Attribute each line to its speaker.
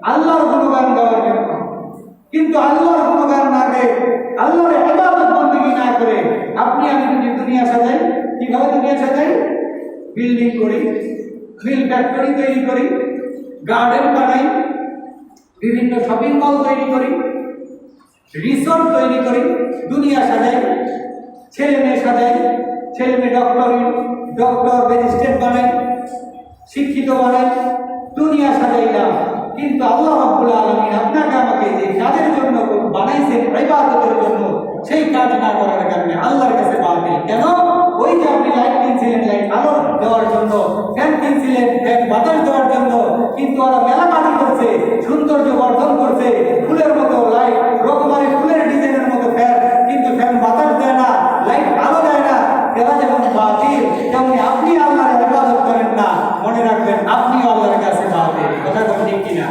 Speaker 1: আল্লাহর গুণগান গাওয়ার জন্য। কিন্তু আল্লাহর গুণগান না গেয়ে আল্লাহর ইবাদত বন্দেগী না করে আপনি আমি যদি দুনিয়া সাজাই, কিভাবে দুনিয়া সাজাই? বিল্ডিং করি, মিল ফ্যাক্টরি তৈরি করি, গার্ডেন বানাই, বিভিন্ন শপিং মল তৈরি করি, রিসোর্ট তৈরি করি, দুনিয়া সাজাই, ছেলে মেয়ে সাজাই, ছেলে মেয়ে ডক্টর ম্যাজিস্ট্রেট বানাই, শিক্ষিত বানাই, দুনিয়া সাজাইলাম। কিন্তু আল্লাহ রাব্বুল আলামিন আপনাকে আমাকে যে কাজের জন্য বানাইছেন, ইবাদতের জন্য, সেই কাজ না করার কারণে আল্লাহর কাছে বাতিল। কেন? ওই যে আপনি লাইট কিনছিলেন, লাইট আলো দেওয়ার জন্য, ফ্যান কিনছিলেন, ফ্যান বাতাস দেওয়ার জন্য, কিন্তু ওরা মেলামাটি করছে, সৌন্দর্য বর্ধন করছে, ফুলের মতো লাইট, রকমারি ফুলের ডিজাইনের মতো ফ্যান, কিন্তু ফ্যান বাতাস দেয় না, লাইট আলো দেয় না। এরা যেমন বাতিল, তেমনি আপনি আল্লাহর ইবাদত করেন না, মনে রাখবেন আপনি আল্লাহর কাছে বাতিল। কথা কোন ঠিক কিনা?